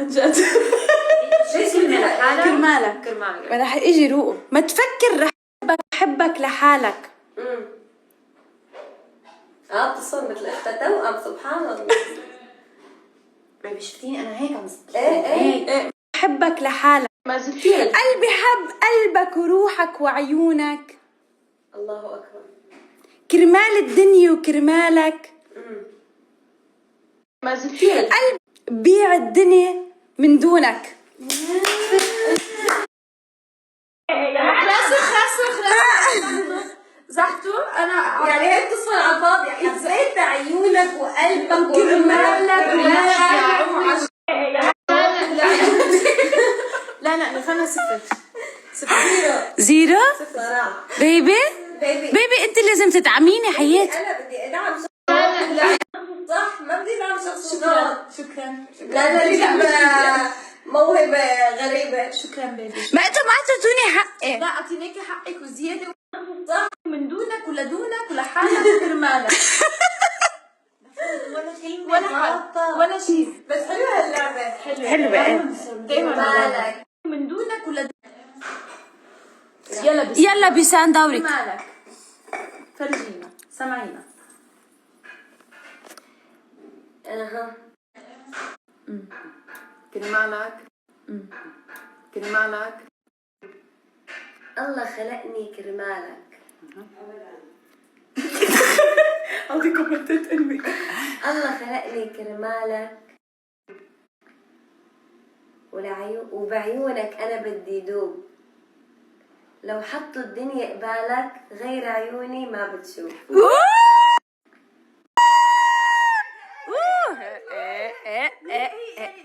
عن جد ليش كرمالك؟ كرمالك كرمالك. ما رح يجي روقه. ما تفكر رح بحبك لحالك. بتصير مثل اختها توأم، سبحان الله. بيبي شفتيني انا هيك عم ايه بحبك لحالك. ما زلتي قلبي حب قلبك وروحك وعيونك، الله اكبر. كرمال الدنيا وكرمالك. ما زلتي قلبي بيع الدنيا من دونك. زحتوا انا يعني هيك تصفر على الفاضي. حبيت عيونك وقلبك كرمالك وروحك. لا خلنا صفر زيرو صراحة بيبي بيبي بيبي انت لازم تدعميني حياتي. انا بدي ادعم صح، ما بدي ادعم شخصيات. شكرا لا لا موهبة غريبة. شكرا بيبي. ما انتوا ما اعطيتوني حقي. لا اعطيناكي حقك وزياده صح، من دونك ولدونك ولحالك وكرمالك. ولا كلمة ولا حق ولا شيء. بس حلوة هاللعبة. حلوة ايه. دايما مالك من دونك ولدونك. يلا بس يلا بيسان دورك. كرمالك. فرجينا سمعينا. اها كرمالك. كرمالك. الله خلقني كرمالك. هذه كومنتات قلبي. الله خلقني كرمالك وبعيونك انا بدي دوب. لو حطوا الدنيا قبالك غير عيوني ما بتشوف.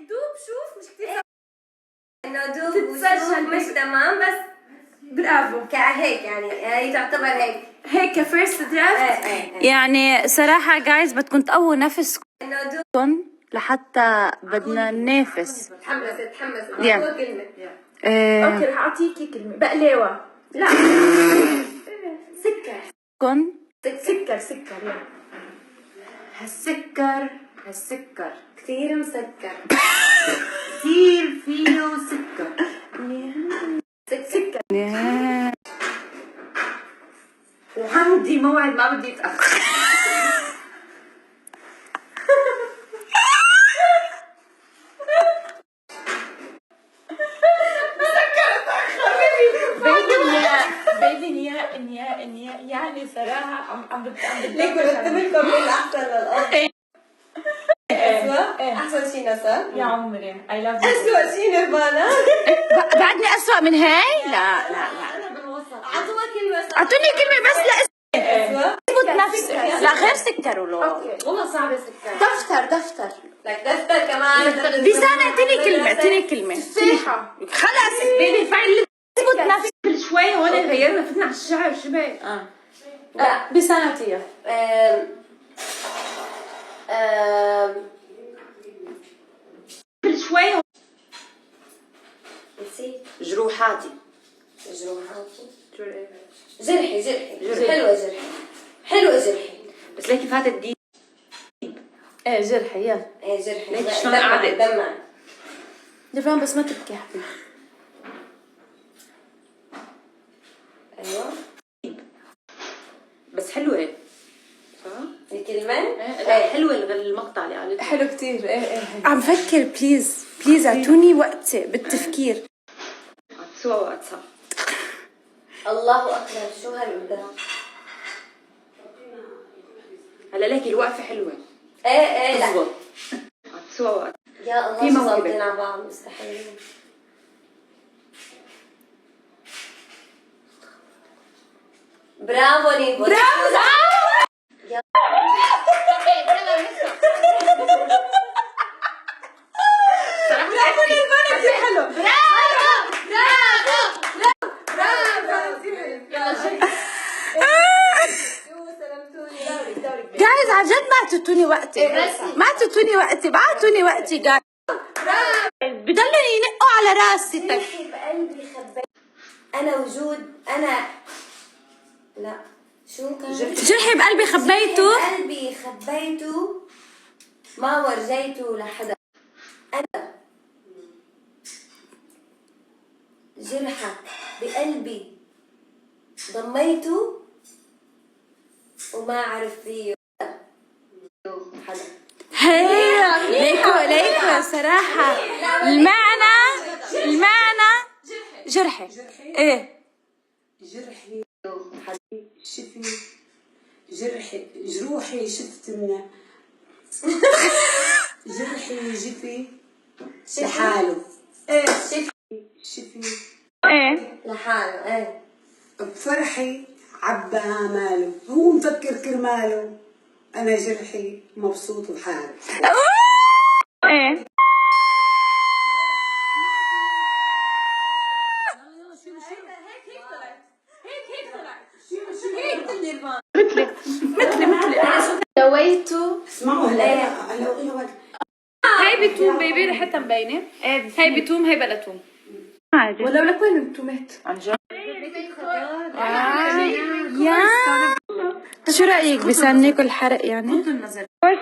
دوب شوف مش كتير انه دوب وشوف مش تمام، بس برافو. كهيك يعني هي تعتبر هيك هيك فيرست درافت. يعني صراحة جايز بدكم تقووا نفسكم انه دوب. لحتى بدنا ننافس. تحمست يا. أول كلمة. اوكي رح اعطيكي كلمه. بقلاوه. لا سكر سكر يلا. هالسكر كثير مسكر. كثير فيه سكر. سكر وعندي موعد ما بدي اتاخر. بيبي نيا يعني صراحه عم ليك برتبلكم مين احسن للارض. احسن شي نسا يا عمري اي لاف يو. اسوء شي نيرفانا. بعدني أسوأ من هاي؟ لا عطوها كلمة. اعطوني كلمة بس اسوء اثبت نفسك. لا غير سكر ولو. اوكي والله صعبه سكر. دفتر لك دفتر كمان. بيسان اعطيني كلمة. تفاحه. خلص بيبي فعل اثبت نفسك. شوي هون غيرنا فتنا على الشعر شبه. لا بسنتيها. شوي نسيت. جروحاتي. جروحاتي. جرحي. حلوة جرحي. بس ليكي فاتت دي. ايه جرحي يلا. ايه جرحي. ليك شلون قعدت؟ دمع. دفان بس ما تبكي يا حبيبي. ايوه بس حلوة. صح؟ الكلمة؟ ايه حلوة المقطع اللي قالته. حلو كتير. ايه عم فكر بليز اعطوني وقت بالتفكير. سوا وقت صح. الله اكبر شو هالابداع. هلا ليكي الوقفة حلوة. ايه لا تزبط. سوا وقت. يا الله في شو موهبة. ظابطين على بعض مستحيل. برافو نيفو. برافو. يا حلو. جايز عن جد ما اعطيتوني وقتي. ما اعطوني وقتي جايز. بضلوا ينقوا على راسي. جرحي بقلبي خبيت. انا وجود انا. لا شو كان؟ جرحي بقلبي خبيته. قلبي خبيته ما ورجيته لحدا. انا جرحك بقلبي ضميته وما عرف فيه حدا. ليكو صراحة المعنى جرحي. ايه جرحي شفي جرحي جروحي شفت منه جرحي جفي لحاله. ايه شفي ايه لحاله. ايه بفرحي عبى آماله، هو مفكر كرماله، أنا جرحي مبسوط بحاله. ايه دويته اسمعوا هلا هاي بتوم بيبي ريحتها مبينة. هاي بتوم هاي بلا توم عادي. ولو لك وين التومات؟ عن جد يا شو رأيك بسنك الحرق يعني؟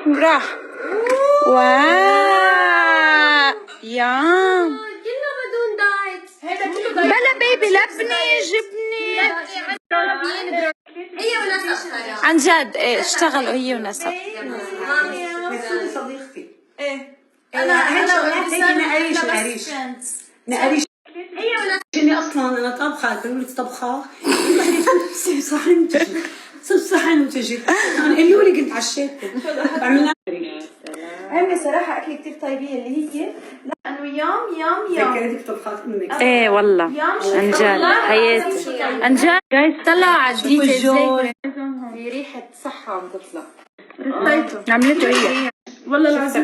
راح واو يا كله بدون دايت. بلا بيبي لبني جبني هي ونسب خيال. عن جد. ايه اشتغلوا هي ونسب. بس صديقتي ايه أنا هيك شغلات هيك نقريش إني أصلا أنا طبخة، قالوا لك طبخة سيب صحن وتجي، سيب صحن وتجي، يعني قالوا لي كنت عشيتكم عملنا. أمي صراحة أكل كتير طيبية اللي هي لأنه يوم ذكرتك طبخات أمك. ايه والله عن جد حياتي عن جد. جايز طلعوا على الديتيلز في ريحة صحة عم تطلع. عملته هي والله العظيم.